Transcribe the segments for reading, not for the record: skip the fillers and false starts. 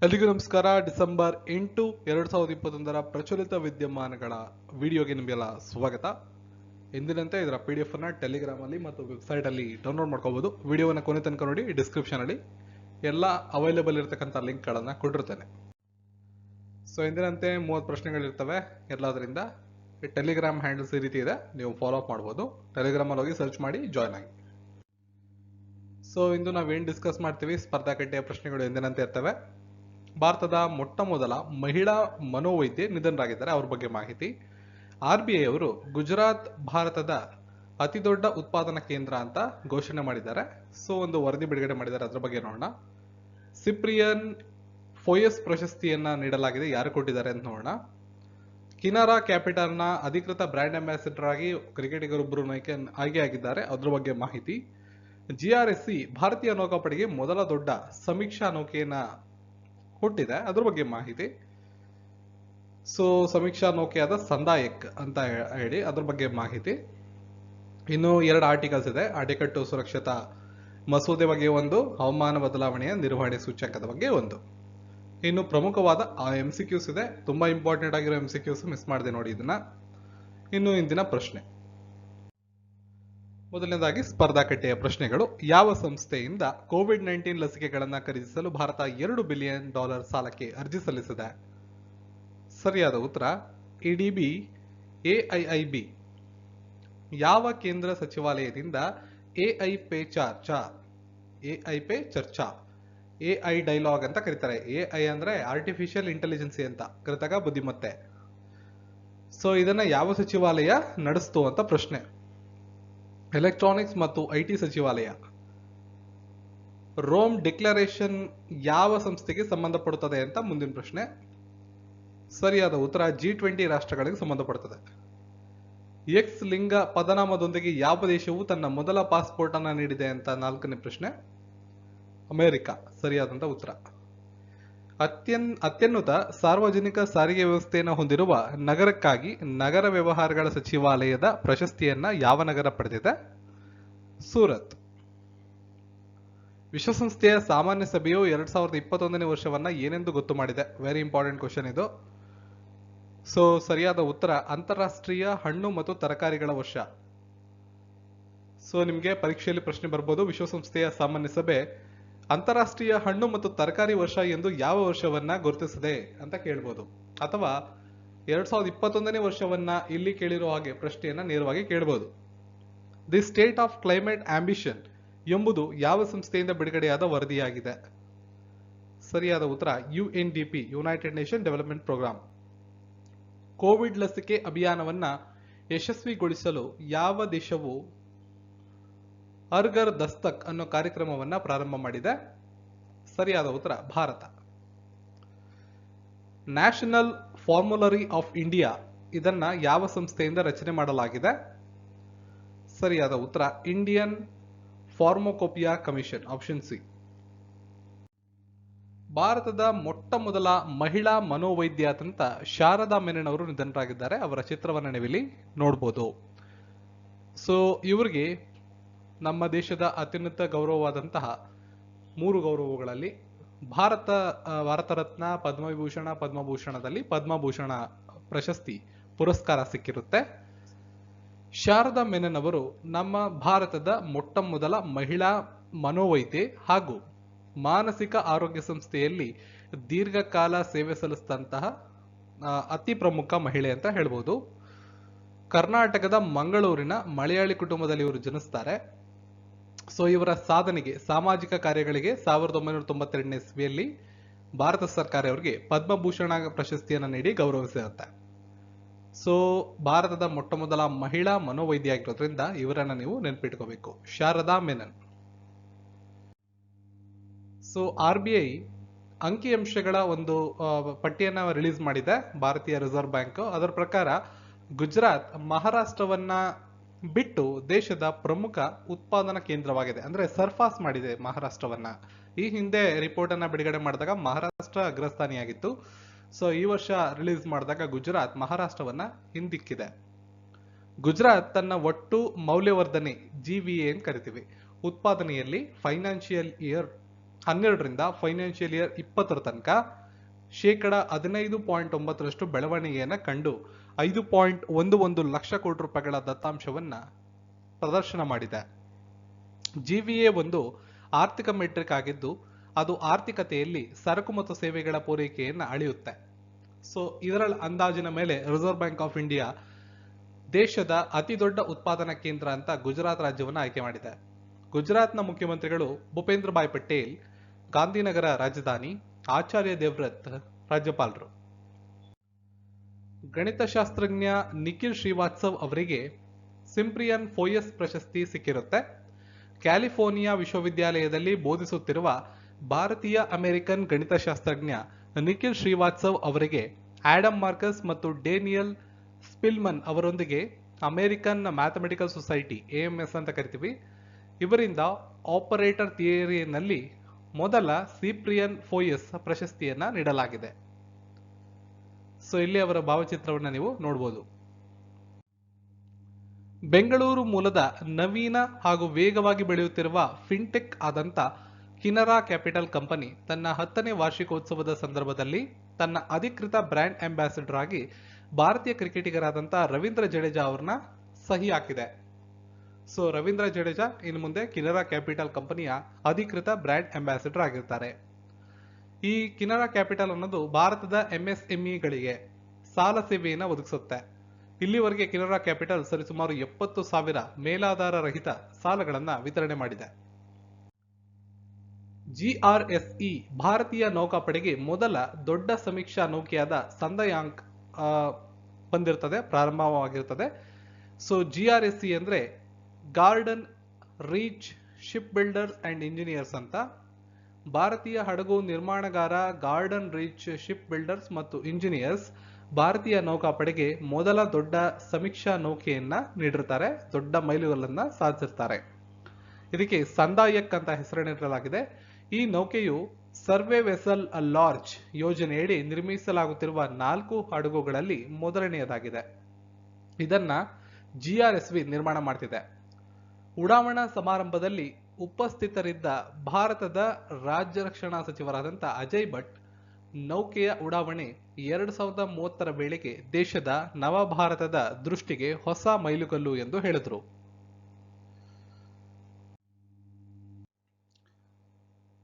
ಎಲ್ರಿಗೂ ನಮಸ್ಕಾರ. ಡಿಸೆಂಬರ್ 8, 2021 ಪ್ರಚಲಿತ ವಿದ್ಯಮಾನಗಳ ವಿಡಿಯೋಗೆ ನಿಮಗೆಲ್ಲ ಸ್ವಾಗತ. ಎಂದಿನಂತೆ ಇದರ PDF ಅನ್ನ ಟೆಲಿಗ್ರಾಮ್ ಅಲ್ಲಿ ಮತ್ತು ವೆಬ್ಸೈಟ್ ಅಲ್ಲಿ ಡೌನ್ಲೋಡ್ ಮಾಡ್ಕೋಬಹುದು. ವಿಡಿಯೋವನ್ನ ಕೊನೆ ತನಕ ನೋಡಿ. ಡಿಸ್ಕ್ರಿಪ್ಷನ್ ಅಲ್ಲಿ ಎಲ್ಲ ಅವೈಲೇಬಲ್ ಇರತಕ್ಕಂಥ ಲಿಂಕ್ ಗಳನ್ನ ಕೊಟ್ಟಿರ್ತೇನೆ. ಸೊ ಎಂದಿನಂತೆ 30 ಪ್ರಶ್ನೆಗಳಿರ್ತವೆ ಎಲ್ಲದರಿಂದ. ಟೆಲಿಗ್ರಾಮ್ ಹ್ಯಾಂಡಲ್ಸ್ ಈ ರೀತಿ ಇದೆ, ನೀವು ಫಾಲೋ ಅಪ್ ಮಾಡಬಹುದು. ಟೆಲಿಗ್ರಾಮ್ ಅಲ್ಲಿ ಹೋಗಿ ಸರ್ಚ್ ಮಾಡಿ ಜಾಯ್ನ್ ಆಗಿ. ಸೊ ಇಂದು ನಾವೇನ್ ಡಿಸ್ಕಸ್ ಮಾಡ್ತೀವಿ, ಸ್ಪರ್ಧಾಕಟ್ಟೆಯ ಪ್ರಶ್ನೆಗಳು ಎಂದಿನಂತೆ ಇರ್ತವೆ. ಭಾರತದ ಮೊಟ್ಟ ಮೊದಲ ಮಹಿಳಾ ಮನೋವೈದ್ಯೆ ನಿಧನರಾಗಿದ್ದಾರೆ, ಅವ್ರ ಬಗ್ಗೆ ಮಾಹಿತಿ. RBI ಅವರು ಗುಜರಾತ್ ಭಾರತದ ಅತಿ ದೊಡ್ಡ ಉತ್ಪಾದನಾ ಕೇಂದ್ರ ಅಂತ ಘೋಷಣೆ ಮಾಡಿದ್ದಾರೆ. ಸೊ ಒಂದು ವರದಿ ಬಿಡುಗಡೆ ಮಾಡಿದ್ದಾರೆ, ಅದ್ರ ಬಗ್ಗೆ ನೋಡೋಣ. ಸಿಪ್ರಿಯನ್ ಫೋಯಸ್ ಪ್ರಶಸ್ತಿಯನ್ನ ನೀಡಲಾಗಿದೆ, ಯಾರು ಕೊಟ್ಟಿದ್ದಾರೆ ಅಂತ ನೋಡೋಣ. ಕಿನಾರಾ ಕ್ಯಾಪಿಟಲ್ನ ಅಧಿಕೃತ ಬ್ರ್ಯಾಂಡ್ ಅಂಬಾಸಿಡರ್ ಆಗಿ ಕ್ರಿಕೆಟಿಗರೊಬ್ಬರು ಆಯ್ಕೆಯಾಗಿದ್ದಾರೆ, ಅದ್ರ ಬಗ್ಗೆ ಮಾಹಿತಿ. GRSC ಭಾರತೀಯ ನೌಕಾಪಡೆಗೆ ಮೊದಲ ದೊಡ್ಡ ಸಮೀಕ್ಷಾ ನೌಕೆಯನ್ನ ಹುಟ್ಟಿದೆ, ಅದ್ರ ಬಗ್ಗೆ ಮಾಹಿತಿ. ಸೊ ಸಮೀಕ್ಷಾ ನೌಕೆಯಾದ ಸಂದಾಯಕ್ ಅಂತ ಹೇಳಿ ಅದ್ರ ಬಗ್ಗೆ ಮಾಹಿತಿ. ಇನ್ನು 2 ಆರ್ಟಿಕಲ್ಸ್ ಇದೆ. ಅಣೆಕಟ್ಟು ಸುರಕ್ಷತಾ ಮಸೂದೆ ಬಗ್ಗೆ ಒಂದು, ಹವಾಮಾನ ಬದಲಾವಣೆಯ ನಿರ್ವಹಣೆ ಸೂಚ್ಯಂಕದ ಬಗ್ಗೆ ಒಂದು. ಇನ್ನು ಪ್ರಮುಖವಾದ MCQs ಇದೆ, ತುಂಬಾ ಇಂಪಾರ್ಟೆಂಟ್ ಆಗಿರೋ MCQs, ಮಿಸ್ ಮಾಡದೆ ನೋಡಿ ಇದನ್ನ. ಇನ್ನು ಇಂದಿನ ಪ್ರಶ್ನೆ, ಮೊದಲನೇದಾಗಿ ಸ್ಪರ್ಧಾಕಟ್ಟೆಯ ಪ್ರಶ್ನೆಗಳು. ಯಾವ ಸಂಸ್ಥೆಯಿಂದ COVID-19 ಲಸಿಕೆಗಳನ್ನು ಖರೀದಿಸಲು ಭಾರತ $2 ಬಿಲಿಯನ್ ಸಾಲಕ್ಕೆ ಅರ್ಜಿ ಸಲ್ಲಿಸಿದೆ? ಸರಿಯಾದ ಉತ್ತರ EDB AIIB. ಯಾವ ಕೇಂದ್ರ ಸಚಿವಾಲಯದಿಂದ AI ಪೇ ಚರ್ಚಾ AI ಡೈಲಾಗ್ ಅಂತ ಕರೀತಾರೆ. AI ಅಂದ್ರೆ ಆರ್ಟಿಫಿಷಿಯಲ್ ಇಂಟೆಲಿಜೆನ್ಸಿ ಅಂತ, ಕೃತಕ ಬುದ್ಧಿಮತ್ತೆ. ಸೊ ಇದನ್ನ ಯಾವ ಸಚಿವಾಲಯ ನಡೆಸ್ತು ಅಂತ ಪ್ರಶ್ನೆ. ಎಲೆಕ್ಟ್ರಾನಿಕ್ಸ್ ಮತ್ತು IT ಸಚಿವಾಲಯ. ರೋಮ್ ಡಿಕ್ಲರೇಷನ್ ಯಾವ ಸಂಸ್ಥೆಗೆ ಸಂಬಂಧಪಡುತ್ತದೆ ಅಂತ ಮುಂದಿನ ಪ್ರಶ್ನೆ. ಸರಿಯಾದ ಉತ್ತರ G20 ರಾಷ್ಟ್ರಗಳಿಗೆ ಸಂಬಂಧಪಡುತ್ತದೆ. X ಲಿಂಗ ಪದನಾಮದೊಂದಿಗೆ ಯಾವ ದೇಶವು ತನ್ನ ಮೊದಲ ಪಾಸ್ಪೋರ್ಟ್ ಅನ್ನ ನೀಡಿದೆ ಅಂತ 4ನೇ ಪ್ರಶ್ನೆ. ಅಮೆರಿಕ ಸರಿಯಾದಂತ ಉತ್ತರ. ಅತ್ಯುನ್ನತ ಸಾರ್ವಜನಿಕ ಸಾರಿಗೆ ವ್ಯವಸ್ಥೆಯನ್ನು ಹೊಂದಿರುವ ನಗರಕ್ಕಾಗಿ ನಗರ ವ್ಯವಹಾರಗಳ ಸಚಿವಾಲಯದ ಪ್ರಶಸ್ತಿಯನ್ನ ಯಾವ ನಗರ ಪಡೆದಿದೆ? ಸೂರತ್. ವಿಶ್ವಸಂಸ್ಥೆಯ ಸಾಮಾನ್ಯ ಸಭೆಯು 2021ನೇ ವರ್ಷವನ್ನ ಏನೆಂದು ಗೊತ್ತು ಮಾಡಿದೆ? ವೆರಿ ಇಂಪಾರ್ಟೆಂಟ್ ಕ್ವಶನ್ ಇದು. ಸೊ ಸರಿಯಾದ ಉತ್ತರ ಅಂತಾರಾಷ್ಟ್ರೀಯ ಹಣ್ಣು ಮತ್ತು ತರಕಾರಿಗಳ ವರ್ಷ. ಸೊ ನಿಮಗೆ ಪರೀಕ್ಷೆಯಲ್ಲಿ ಪ್ರಶ್ನೆ ಬರ್ಬೋದು, ವಿಶ್ವಸಂಸ್ಥೆಯ ಸಾಮಾನ್ಯ ಸಭೆ ಅಂತಾರಾಷ್ಟ್ರೀಯ ಹಣ್ಣು ಮತ್ತು ತರಕಾರಿ ವರ್ಷ ಎಂದು ಯಾವ ವರ್ಷವನ್ನ ಗುರುತಿಸಿದೆ ಅಂತ ಕೇಳ್ಬೋದು. ಅಥವಾ 2021ನೇ ವರ್ಷವನ್ನ ಇಲ್ಲಿ ಕೇಳಿರೋ ಹಾಗೆ ಪ್ರಶ್ನೆಯನ್ನ ನೇರವಾಗಿ ಕೇಳಬಹುದು. The State of Climate Ambition ಎಂಬುದು ಯಾವ ಸಂಸ್ಥೆಯಿಂದ ಬಿಡುಗಡೆಯಾದ ವರದಿಯಾಗಿದೆ? ಸರಿಯಾದ ಉತ್ತರ UNDP, United Nation Development Programme. Covid ಲಸಿಕೆ ಅಭಿಯಾನವನ್ನ ಯಶಸ್ವಿಗೊಳಿಸಲು ಯಾವ ದೇಶವು ಹರ್ ದಸ್ತಕ್ ಅನ್ನೋ ಕಾರ್ಯಕ್ರಮವನ್ನ ಪ್ರಾರಂಭ ಮಾಡಿದೆ? ಸರಿಯಾದ ಉತ್ತರ ಭಾರತ. ನ್ಯಾಷನಲ್ ಫಾರ್ಮುಲರಿ ಆಫ್ ಇಂಡಿಯಾ ಇದನ್ನ ಯಾವ ಸಂಸ್ಥೆಯಿಂದ ರಚನೆ ಮಾಡಲಾಗಿದೆ? ಸರಿಯಾದ ಉತ್ತರ ಇಂಡಿಯನ್ ಫಾರ್ಮೋಕೋಪಿಯಾ ಕಮಿಷನ್, ಆಪ್ಷನ್ ಸಿ. ಭಾರತದ ಮೊಟ್ಟ ಮೊದಲ ಮಹಿಳಾ ಮನೋವೈದ್ಯಾತಂತ ಶಾರದಾ ಮೆನನ್ ಅವರು ನಿಧನರಾಗಿದ್ದಾರೆ. ಅವರ ಚಿತ್ರವನ್ನ ನೀವಿಲ್ಲಿ ನೋಡಬಹುದು. ಸೊ ಇವರಿಗೆ ನಮ್ಮ ದೇಶದ ಅತ್ಯುನ್ನತ ಗೌರವವಾದಂತಹ 3 ಗೌರವಗಳಲ್ಲಿ ಭಾರತ ರತ್ನ, ಪದ್ಮವಿಭೂಷಣ, ಪದ್ಮಭೂಷಣದಲ್ಲಿ ಪದ್ಮಭೂಷಣ ಪ್ರಶಸ್ತಿ ಪುರಸ್ಕಾರ ಸಿಕ್ಕಿರುತ್ತೆ. ಶಾರದಾ ಮೆನನ್ ಅವರು ನಮ್ಮ ಭಾರತದ ಮೊಟ್ಟ ಮೊದಲ ಮಹಿಳಾ ಮನೋವೈದ್ಯೆ ಹಾಗೂ ಮಾನಸಿಕ ಆರೋಗ್ಯ ಸಂಸ್ಥೆಯಲ್ಲಿ ದೀರ್ಘಕಾಲ ಸೇವೆ ಸಲ್ಲಿಸಿದಂತಹ ಅತಿ ಪ್ರಮುಖ ಮಹಿಳೆ ಅಂತ ಹೇಳ್ಬೋದು. ಕರ್ನಾಟಕದ ಮಂಗಳೂರಿನ ಮಲಯಾಳಿ ಕುಟುಂಬದಲ್ಲಿ ಇವರು ಜನಿಸ್ತಾರೆ. ಸೊ ಇವರ ಸಾಧನೆಗೆ, ಸಾಮಾಜಿಕ ಕಾರ್ಯಗಳಿಗೆ 1992ನೇ ಇಸ್ವಿಯಲ್ಲಿ ಭಾರತ ಸರ್ಕಾರ ಅವರಿಗೆ ಪದ್ಮಭೂಷಣ ಪ್ರಶಸ್ತಿಯನ್ನು ನೀಡಿ ಗೌರವಿಸಿರುತ್ತೆ. ಸೊ ಭಾರತದ ಮೊಟ್ಟ ಮೊದಲ ಮಹಿಳಾ ಮನೋವೈದ್ಯ ಆಗಿರೋದ್ರಿಂದ ಇವರನ್ನ ನೀವು ನೆನಪಿಟ್ಕೋಬೇಕು, ಶಾರದಾ ಮೆನನ್. ಸೊ RBI ಅಂಕಿಅಂಶಗಳ ಒಂದು ಪಟ್ಟಿಯನ್ನ ರಿಲೀಸ್ ಮಾಡಿದೆ, ಭಾರತೀಯ ರಿಸರ್ವ್ ಬ್ಯಾಂಕ್. ಅದರ ಪ್ರಕಾರ ಗುಜರಾತ್ ಮಹಾರಾಷ್ಟ್ರವನ್ನ ಬಿಟ್ಟು ದೇಶದ ಪ್ರಮುಖ ಉತ್ಪಾದನಾ ಕೇಂದ್ರವಾಗಿದೆ, ಅಂದ್ರೆ ಸರ್ಪಾಸ್ ಮಾಡಿದೆ ಮಹಾರಾಷ್ಟ್ರವನ್ನ. ಈ ಹಿಂದೆ ರಿಪೋರ್ಟ್ ಅನ್ನ ಬಿಡುಗಡೆ ಮಾಡಿದಾಗ ಮಹಾರಾಷ್ಟ್ರ ಅಗ್ರಸ್ಥಾನಿಯಾಗಿತ್ತು. ಸೊ ಈ ವರ್ಷ ರಿಲೀಸ್ ಮಾಡಿದಾಗ ಗುಜರಾತ್ ಮಹಾರಾಷ್ಟ್ರವನ್ನ ಹಿಂದಿಕ್ಕಿದೆ. ಗುಜರಾತ್ ತನ್ನ ಒಟ್ಟು ಮೌಲ್ಯವರ್ಧನೆ GVA ಅಂತ ಕರಿತೀವಿ ಉತ್ಪಾದನೆಯಲ್ಲಿ ಫೈನಾನ್ಷಿಯಲ್ ಇಯರ್ 12ರಿಂದ ಫೈನಾನ್ಷಿಯಲ್ ಇಯರ್ 20 ತನಕ ಶೇಕಡ 15.9ರಷ್ಟು ಬೆಳವಣಿಗೆಯನ್ನು ಕಂಡು 5.11 ಲಕ್ಷ ಕೋಟಿ ರೂಪಾಯಿಗಳ ದತ್ತಾಂಶವನ್ನ ಪ್ರದರ್ಶನ ಮಾಡಿದೆ. ಜಿವಿಎ ಒಂದು ಆರ್ಥಿಕ ಮೆಟ್ರಿಕ್ ಆಗಿದ್ದು ಅದು ಆರ್ಥಿಕತೆಯಲ್ಲಿ ಸರಕು ಮತ್ತು ಸೇವೆಗಳ ಪೂರೈಕೆಯನ್ನು ಅಳೆಯುತ್ತೆ. ಸೊ ಇದರ ಅಂದಾಜಿನ ಮೇಲೆ ರಿಸರ್ವ್ ಬ್ಯಾಂಕ್ ಆಫ್ ಇಂಡಿಯಾ ದೇಶದ ಅತಿ ದೊಡ್ಡ ಉತ್ಪಾದನಾ ಕೇಂದ್ರ ಅಂತ ಗುಜರಾತ್ ರಾಜ್ಯವನ್ನು ಆಯ್ಕೆ ಮಾಡಿದೆ. ಗುಜರಾತ್ನ ಮುಖ್ಯಮಂತ್ರಿಗಳು ಭೂಪೇಂದ್ರ ಭಾಯ್ ಪಟೇಲ್, ಗಾಂಧಿನಗರ ರಾಜಧಾನಿ, ಆಚಾರ್ಯ ದೇವ್ರತ್ ರಾಜ್ಯಪಾಲರು. ಗಣಿತಶಾಸ್ತ್ರಜ್ಞ ನಿಖಿಲ್ ಶ್ರೀವಾತ್ಸವ್ ಅವರಿಗೆ ಸಿಂಪ್ರಿಯನ್ ಫೋಯಸ್ ಪ್ರಶಸ್ತಿ ಸಿಕ್ಕಿರುತ್ತೆ. ಕ್ಯಾಲಿಫೋರ್ನಿಯಾ ವಿಶ್ವವಿದ್ಯಾಲಯದಲ್ಲಿ ಬೋಧಿಸುತ್ತಿರುವ ಭಾರತೀಯ ಅಮೆರಿಕನ್ ಗಣಿತಶಾಸ್ತ್ರಜ್ಞ ನಿಖಿಲ್ ಶ್ರೀವಾತ್ಸವ್ ಅವರಿಗೆ ಆಡಮ್ ಮಾರ್ಕಸ್ ಮತ್ತು ಡೇನಿಯಲ್ ಸ್ಪಿಲ್ಮನ್ ಅವರೊಂದಿಗೆ ಅಮೆರಿಕನ್ ಮ್ಯಾಥಮೆಟಿಕಲ್ ಸೊಸೈಟಿ AMS ಅಂತ ಕರಿತೀವಿ ಇವರಿಂದ ಆಪರೇಟರ್ ಥಿಯರಿಯಲ್ಲಿ ಮೊದಲ ಸಿಪ್ರಿಯನ್ ಫೋಯಸ್ ಪ್ರಶಸ್ತಿಯನ್ನ ನೀಡಲಾಗಿದೆ. ಸೊ ಇಲ್ಲಿ ಅವರ ಭಾವಚಿತ್ರವನ್ನು ನೀವು ನೋಡಬಹುದು. ಬೆಂಗಳೂರು ಮೂಲದ ನವೀನ ಹಾಗೂ ವೇಗವಾಗಿ ಬೆಳೆಯುತ್ತಿರುವ ಫಿನ್ಟೆಕ್ ಆದಂತ ಕಿನರಾ ಕ್ಯಾಪಿಟಲ್ ಕಂಪನಿ ತನ್ನ 10ನೇ ವಾರ್ಷಿಕೋತ್ಸವದ ಸಂದರ್ಭದಲ್ಲಿ ತನ್ನ ಅಧಿಕೃತ ಬ್ರ್ಯಾಂಡ್ ಅಂಬಾಸಿಡರ್ ಆಗಿ ಭಾರತೀಯ ಕ್ರಿಕೆಟಿಗರಾದಂಥ ರವೀಂದ್ರ ಜಡೇಜಾ ಅವರನ್ನ ಸಹಿ ಹಾಕಿದೆ. ಸೊ ರವೀಂದ್ರ ಜಡೇಜಾ ಇನ್ನು ಮುಂದೆ ಕಿನರಾ ಕ್ಯಾಪಿಟಲ್ ಕಂಪನಿಯ ಅಧಿಕೃತ ಬ್ರ್ಯಾಂಡ್ ಅಂಬಾಸಿಡರ್ ಆಗಿರ್ತಾರೆ. ಈ ಕಿನರಾ ಕ್ಯಾಪಿಟಲ್ ಅನ್ನೋದು ಭಾರತದ MSMEಗಳಿಗೆ ಸಾಲ ಸೇವೆಯನ್ನು ಒದಗಿಸುತ್ತೆ. ಇಲ್ಲಿವರೆಗೆ ಕಿನರಾ ಕ್ಯಾಪಿಟಲ್ ಸರಿಸುಮಾರು 70,000 ಮೇಲಾಧಾರ ರಹಿತ ಸಾಲಗಳನ್ನು ವಿತರಣೆ ಮಾಡಿದೆ. GRSE ಭಾರತೀಯ ನೌಕಾಪಡೆಗೆ ಮೊದಲ ದೊಡ್ಡ ಸಮೀಕ್ಷಾ ನೌಕೆಯಾದ ಸಂದಯಾಂಕ್ ಬಂದಿರ್ತದೆ, ಪ್ರಾರಂಭವಾಗಿರ್ತದೆ. ಸೊ GRSE ಅಂದ್ರೆ garden reach ship builders and engineers ಅಂತ. ಭಾರತೀಯ ಹಡಗು ನಿರ್ಮಾಣಗಾರ ಗಾರ್ಡನ್ ರೀಚ್ ಶಿಪ್ ಬಿಲ್ಡರ್ಸ್ ಮತ್ತು ಇಂಜಿನಿಯರ್ಸ್ ಭಾರತೀಯ ನೌಕಾಪಡೆಗೆ ಮೊದಲ ದೊಡ್ಡ ಸಮೀಕ್ಷಾ ನೌಕೆಯನ್ನ ನೀಡಿರ್ತಾರೆ, ದೊಡ್ಡ ಮೈಲುಗಲ್ಲನ್ನ ಸಾಧಿಸಿರ್ತಾರೆ. ಇದಕ್ಕೆ ಸಂದಾಯಕ್ ಅಂತ ಹೆಸರಿಡಲಾಗಿದೆ. ಈ ನೌಕೆಯು ಸರ್ವೆ ವೆಸಲ್ ಲಾರ್ಜ್ ಯೋಜನೆಯಡಿ ನಿರ್ಮಿಸಲಾಗುತ್ತಿರುವ 4 ಹಡಗುಗಳಲ್ಲಿ ಮೊದಲನೆಯದಾಗಿದೆ. ಇದನ್ನ GRSE ನಿರ್ಮಾಣ ಮಾಡ್ತಿದೆ. ಉಡಾವಣಾ ಸಮಾರಂಭದಲ್ಲಿ ಉಪಸ್ಥಿತರಿದ್ದ ಭಾರತದ ರಾಜ್ಯ ರಕ್ಷಣಾ ಸಚಿವರಾದಂಥ ಅಜಯ್ ಭಟ್ ನೌಕೆಯ ಉಡಾವಣೆ 2030ರ ವೇಳೆಗೆ ದೇಶದ ನವಭಾರತದ ದೃಷ್ಟಿಗೆ ಹೊಸ ಮೈಲುಗಲ್ಲು ಎಂದು ಹೇಳಿದರು.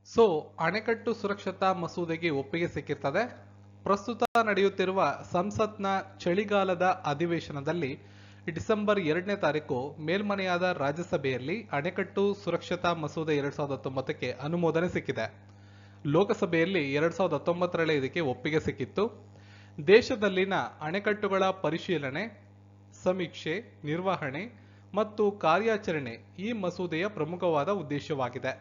ಸೊ ಅಣೆಕಟ್ಟು ಸುರಕ್ಷತಾ ಮಸೂದೆಗೆ ಒಪ್ಪಿಗೆ ಸಿಕ್ಕಿರ್ತದೆ. ಪ್ರಸ್ತುತ ನಡೆಯುತ್ತಿರುವ ಸಂಸತ್ನ ಚಳಿಗಾಲದ ಅಧಿವೇಶನದಲ್ಲಿ ಡಿಸೆಂಬರ್ 2ನೇ ತಾರೀಕು ಮೇಲ್ಮನೆಯಾದ ರಾಜ್ಯಸಭೆಯಲ್ಲಿ ಅಣೆಕಟ್ಟು ಸುರಕ್ಷತಾ ಮಸೂದೆ 2019ಕ್ಕೆ ಅನುಮೋದನೆ ಸಿಕ್ಕಿದೆ. ಲೋಕಸಭೆಯಲ್ಲಿ 2019ರಲ್ಲಿ ಇದಕ್ಕೆ ಒಪ್ಪಿಗೆ ಸಿಕ್ಕಿತ್ತು. ದೇಶದಲ್ಲಿನ ಅಣೆಕಟ್ಟುಗಳ ಪರಿಶೀಲನೆ, ಸಮೀಕ್ಷೆ, ನಿರ್ವಹಣೆ ಮತ್ತು ಕಾರ್ಯಾಚರಣೆ ಈ ಮಸೂದೆಯ ಪ್ರಮುಖವಾದ ಉದ್ದೇಶವಾಗಿದೆ.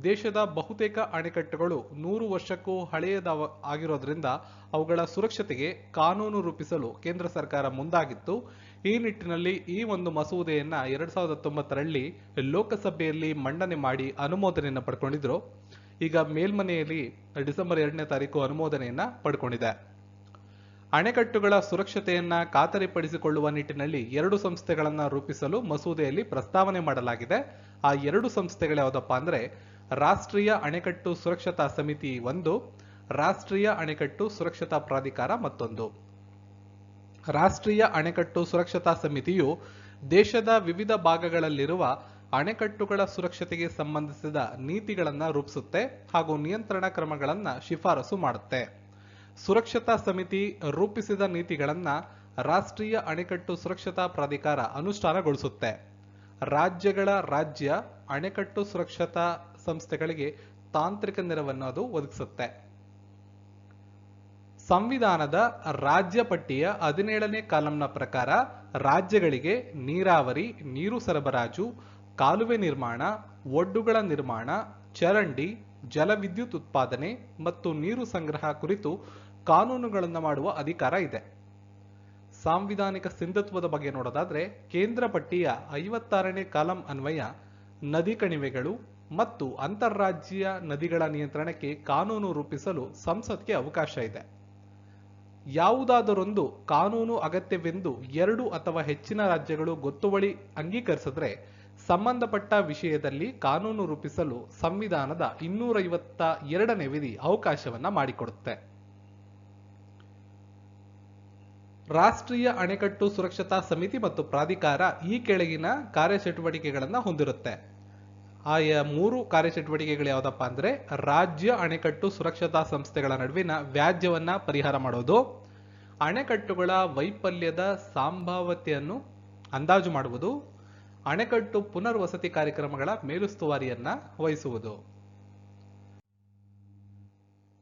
ದೇಶದ ಬಹುತೇಕ ಅಣೆಕಟ್ಟುಗಳು 100 ವರ್ಷಕ್ಕೂ ಹಳೆಯದಾಗಿರೋದ್ರಿಂದ ಅವುಗಳ ಸುರಕ್ಷತೆಗೆ ಕಾನೂನು ರೂಪಿಸಲು ಕೇಂದ್ರ ಸರ್ಕಾರ ಮುಂದಾಗಿತ್ತು. ಈ ನಿಟ್ಟಿನಲ್ಲಿ ಈ ಒಂದು ಮಸೂದೆಯನ್ನ 2019ರಲ್ಲಿ ಲೋಕಸಭೆಯಲ್ಲಿ ಮಂಡನೆ ಮಾಡಿ ಅನುಮೋದನೆಯನ್ನು ಪಡ್ಕೊಂಡಿದ್ರು. ಈಗ ಮೇಲ್ಮನೆಯಲ್ಲಿ ಡಿಸೆಂಬರ್ 2ನೇ ತಾರೀಕು ಅನುಮೋದನೆಯನ್ನ ಪಡ್ಕೊಂಡಿದೆ. ಅಣೆಕಟ್ಟುಗಳ ಸುರಕ್ಷತೆಯನ್ನ ಖಾತರಿಪಡಿಸಿಕೊಳ್ಳುವ ನಿಟ್ಟಿನಲ್ಲಿ 2 ಸಂಸ್ಥೆಗಳನ್ನ ರೂಪಿಸಲು ಮಸೂದೆಯಲ್ಲಿ ಪ್ರಸ್ತಾವನೆ ಮಾಡಲಾಗಿದೆ. ಆ 2 ಸಂಸ್ಥೆಗಳು ಯಾವುದಪ್ಪ ಅಂದ್ರೆ ರಾಷ್ಟ್ರೀಯ ಅಣೆಕಟ್ಟು ಸುರಕ್ಷತಾ ಸಮಿತಿ ಒಂದು, ರಾಷ್ಟ್ರೀಯ ಅಣೆಕಟ್ಟು ಸುರಕ್ಷತಾ ಪ್ರಾಧಿಕಾರ ಮತ್ತೊಂದು. ರಾಷ್ಟ್ರೀಯ ಅಣೆಕಟ್ಟು ಸುರಕ್ಷತಾ ಸಮಿತಿಯು ದೇಶದ ವಿವಿಧ ಭಾಗಗಳಲ್ಲಿರುವ ಅಣೆಕಟ್ಟುಗಳ ಸುರಕ್ಷತೆಗೆ ಸಂಬಂಧಿಸಿದ ನೀತಿಗಳನ್ನು ರೂಪಿಸುತ್ತೆ ಹಾಗೂ ನಿಯಂತ್ರಣ ಕ್ರಮಗಳನ್ನು ಶಿಫಾರಸು ಮಾಡುತ್ತೆ. ಸುರಕ್ಷತಾ ಸಮಿತಿ ರೂಪಿಸಿದ ನೀತಿಗಳನ್ನ ರಾಷ್ಟ್ರೀಯ ಅಣೆಕಟ್ಟು ಸುರಕ್ಷತಾ ಪ್ರಾಧಿಕಾರ ಅನುಷ್ಠಾನಗೊಳಿಸುತ್ತೆ. ರಾಜ್ಯಗಳ ರಾಜ್ಯ ಅಣೆಕಟ್ಟು ಸುರಕ್ಷತಾ ಸಂಸ್ಥೆಗಳಿಗೆ ತಾಂತ್ರಿಕ ನೆರವನ್ನು ಅದು ಒದಗಿಸುತ್ತೆ. ಸಂವಿಧಾನದ ರಾಜ್ಯ ಪಟ್ಟಿಯ 17ನೇ ಕಾಲಂನ ಪ್ರಕಾರ ರಾಜ್ಯಗಳಿಗೆ ನೀರಾವರಿ, ನೀರು ಸರಬರಾಜು, ಕಾಲುವೆ ನಿರ್ಮಾಣ, ಒಡ್ಡುಗಳ ನಿರ್ಮಾಣ, ಚರಂಡಿ, ಜಲವಿದ್ಯುತ್ ಉತ್ಪಾದನೆ ಮತ್ತು ನೀರು ಸಂಗ್ರಹ ಕುರಿತು ಕಾನೂನುಗಳನ್ನು ಮಾಡುವ ಅಧಿಕಾರ ಇದೆ. ಸಾಂವಿಧಾನಿಕ ಸಿಂಧುತ್ವದ ಬಗ್ಗೆ ನೋಡೋದಾದ್ರೆ ಕೇಂದ್ರ ಪಟ್ಟಿಯ 56ನೇ ಕಾಲಂ ಅನ್ವಯ ನದಿ ಕಣಿವೆಗಳು ಮತ್ತು ಅಂತಾರಾಜ್ಯ ನದಿಗಳ ನಿಯಂತ್ರಣಕ್ಕೆ ಕಾನೂನು ರೂಪಿಸಲು ಸಂಸತ್ಗೆ ಅವಕಾಶ ಇದೆ. ಯಾವುದಾದರೊಂದು ಕಾನೂನು ಅಗತ್ಯವೆಂದು 2 ಅಥವಾ ಹೆಚ್ಚಿನ ರಾಜ್ಯಗಳು ಗೊತ್ತುವಳಿ ಅಂಗೀಕರಿಸಿದ್ರೆ ಸಂಬಂಧಪಟ್ಟ ವಿಷಯದಲ್ಲಿ ಕಾನೂನು ರೂಪಿಸಲು ಸಂವಿಧಾನದ 252ನೇ ವಿಧಿ ಅವಕಾಶವನ್ನ ಮಾಡಿಕೊಡುತ್ತೆ. ರಾಷ್ಟ್ರೀಯ ಅಣೆಕಟ್ಟು ಸುರಕ್ಷತಾ ಸಮಿತಿ ಮತ್ತು ಪ್ರಾಧಿಕಾರ ಈ ಕೆಳಗಿನ ಕಾರ್ಯಚಟುವಟಿಕೆಗಳನ್ನು ಹೊಂದಿರುತ್ತೆ. ಆಯಾ 3 ಕಾರ್ಯಚಟುವಟಿಕೆಗಳು ಯಾವುದಪ್ಪ ಅಂದ್ರೆ, ರಾಜ್ಯ ಅಣೆಕಟ್ಟು ಸುರಕ್ಷತಾ ಸಂಸ್ಥೆಗಳ ನಡುವಿನ ವ್ಯಾಜ್ಯವನ್ನ ಪರಿಹಾರ ಮಾಡೋದು, ಅಣೆಕಟ್ಟುಗಳ ವೈಫಲ್ಯದ ಸಂಭಾವ್ಯತೆಯನ್ನು ಅಂದಾಜು ಮಾಡುವುದು, ಅಣೆಕಟ್ಟು ಪುನರ್ವಸತಿ ಕಾರ್ಯಕ್ರಮಗಳ ಮೇಲುಸ್ತುವಾರಿಯನ್ನ ವಹಿಸುವುದು.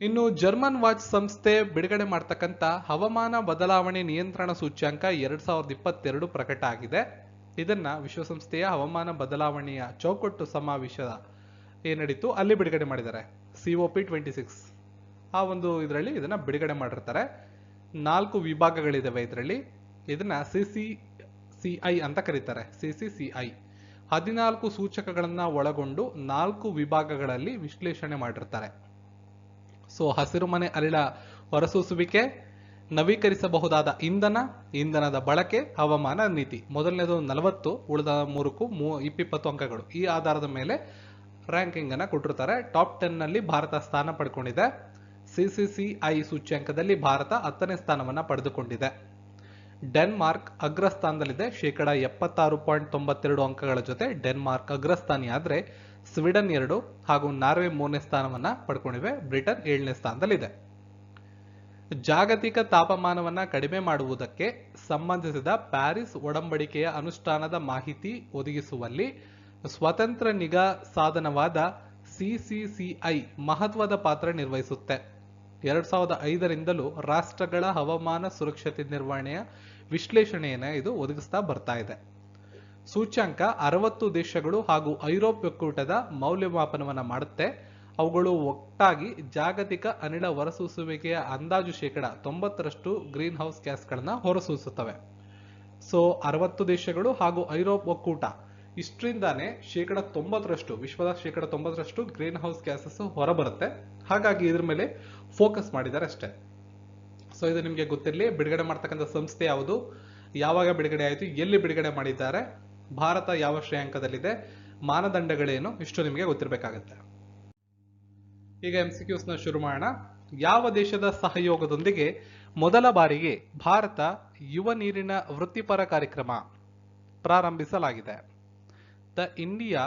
ಇನ್ನು ಜರ್ಮನ್ ವಾಚ್ ಸಂಸ್ಥೆ ಬಿಡುಗಡೆ ಮಾಡ್ತಕ್ಕಂಥ ಹವಾಮಾನ ಬದಲಾವಣೆ ನಿಯಂತ್ರಣ ಸೂಚ್ಯಾಂಕ 2022 ಪ್ರಕಟ ಆಗಿದೆ. ಇದನ್ನ ವಿಶ್ವಸಂಸ್ಥೆಯ ಹವಾಮಾನ ಬದಲಾವಣೆಯ ಚೌಕಟ್ಟು ಸಮಾವೇಶ ಏನಿಡಿತು ಅಲ್ಲಿ ಬಿಡುಗಡೆ ಮಾಡಿದ್ದಾರೆ. COP26 ಆ ಒಂದು ಇದರಲ್ಲಿ ಇದನ್ನ ಬಿಡುಗಡೆ ಮಾಡಿರ್ತಾರೆ. 4 ವಿಭಾಗಗಳಿದಾವೆ ಇದರಲ್ಲಿ. ಇದನ್ನ CCCI ಅಂತ ಕರೀತಾರೆ. CCCI 14 ಸೂಚಕಗಳನ್ನ ಒಳಗೊಂಡು 4 ವಿಭಾಗಗಳಲ್ಲಿ ವಿಶ್ಲೇಷಣೆ ಮಾಡಿರ್ತಾರೆ. ಸೊ ಹಸಿರುಮನೆ ಅನಿಲ ಹೊರಸೂಸುವಿಕೆ, ನವೀಕರಿಸಬಹುದಾದ ಇಂಧನ, ಇಂಧನದ ಬಳಕೆ, ಹವಾಮಾನ ನೀತಿ. ಮೊದಲನೇದು 40, ಉಳಿದ 3ಕ್ಕೂ 20 ಅಂಕಗಳು. ಈ ಆಧಾರದ ಮೇಲೆ ರ್ಯಾಂಕಿಂಗ್ ಅನ್ನ ಕೊಟ್ಟಿರ್ತಾರೆ. ಟಾಪ್ 10 ನಲ್ಲಿ ಭಾರತ ಸ್ಥಾನ ಪಡ್ಕೊಂಡಿದೆ. CCCI ಸೂಚ್ಯಂಕದಲ್ಲಿ ಭಾರತ 10ನೇ ಸ್ಥಾನವನ್ನ ಪಡೆದುಕೊಂಡಿದೆ. ಡೆನ್ಮಾರ್ಕ್ ಅಗ್ರಸ್ಥಾನದಲ್ಲಿದೆ. 76.92 ಅಂಕಗಳ ಜೊತೆ ಡೆನ್ಮಾರ್ಕ್ ಅಗ್ರಸ್ಥಾನಿ ಆದ್ರೆ ಸ್ವೀಡನ್ 2 ಹಾಗೂ ನಾರ್ವೆ 3ನೇ ಸ್ಥಾನವನ್ನ ಪಡ್ಕೊಂಡಿವೆ. ಬ್ರಿಟನ್ 7ನೇ ಸ್ಥಾನದಲ್ಲಿದೆ. ಜಾಗತಿಕ ತಾಪಮಾನವನ್ನ ಕಡಿಮೆ ಮಾಡುವುದಕ್ಕೆ ಸಂಬಂಧಿಸಿದ ಪ್ಯಾರಿಸ್ ಒಡಂಬಡಿಕೆಯ ಅನುಷ್ಠಾನದ ಮಾಹಿತಿ ಒದಗಿಸುವಲ್ಲಿ ಸ್ವತಂತ್ರ ನಿಗಾ ಸಾಧನವಾದ CCCI ಮಹತ್ವದ ಪಾತ್ರ ನಿರ್ವಹಿಸುತ್ತೆ. 2005ರಿಂದಲೂ ರಾಷ್ಟ್ರಗಳ ಹವಾಮಾನ ಸುರಕ್ಷತೆ ನಿರ್ವಹಣೆಯ ವಿಶ್ಲೇಷಣೆಯನ್ನ ಇದು ಒದಗಿಸ್ತಾ ಬರ್ತಾ ಇದೆ. ಸೂಚ್ಯಂಕ 60 ದೇಶಗಳು ಹಾಗೂ ಐರೋಪ್ಯ ಒಕ್ಕೂಟದ ಮೌಲ್ಯಮಾಪನವನ್ನ ಮಾಡುತ್ತೆ. ಅವುಗಳು ಒಟ್ಟಾಗಿ ಜಾಗತಿಕ ಅನಿಲ ಹೊರಸೂಸುವಿಕೆಯ ಅಂದಾಜು 90% ಗ್ರೀನ್ ಹೌಸ್ ಗ್ಯಾಸ್ಗಳನ್ನ ಹೊರಸೂಸುತ್ತವೆ. ಸೊ 60 ದೇಶಗಳು ಹಾಗೂ ಐರೋಪ್ ಒಕ್ಕೂಟ ಇಷ್ಟರಿಂದಾನೇ 90%, ವಿಶ್ವದ 90% ಗ್ರೀನ್ ಹೌಸ್ ಗ್ಯಾಸಸ್ ಹೊರಬರುತ್ತೆ. ಹಾಗಾಗಿ ಇದ್ರ ಮೇಲೆ ಫೋಕಸ್ ಮಾಡಿದ್ದಾರೆ ಅಷ್ಟೇ. ಸೊ ಇದು ನಿಮಗೆ ಗೊತ್ತಿರಲಿ. ಬಿಡುಗಡೆ ಮಾಡ್ತಕ್ಕಂಥ ಸಂಸ್ಥೆ ಯಾವುದು, ಯಾವಾಗ ಬಿಡುಗಡೆ ಆಯಿತು, ಎಲ್ಲಿ ಬಿಡುಗಡೆ ಮಾಡಿದ್ದಾರೆ, ಭಾರತ ಯಾವ ಶ್ರೇಯಾಂಕದಲ್ಲಿದೆ, ಮಾನದಂಡಗಳೇನು, ಇಷ್ಟು ನಿಮಗೆ ಗೊತ್ತಿರಬೇಕಾಗತ್ತೆ. ಈಗ MCQs ನ ಶುರು ಮಾಡೋಣ. ಯಾವ ದೇಶದ ಸಹಯೋಗದೊಂದಿಗೆ ಮೊದಲ ಬಾರಿಗೆ ಭಾರತ ಯುವ ನೀರಿನ ವೃತ್ತಿಪರ ಕಾರ್ಯಕ್ರಮ ಪ್ರಾರಂಭಿಸಲಾಗಿದೆ? The India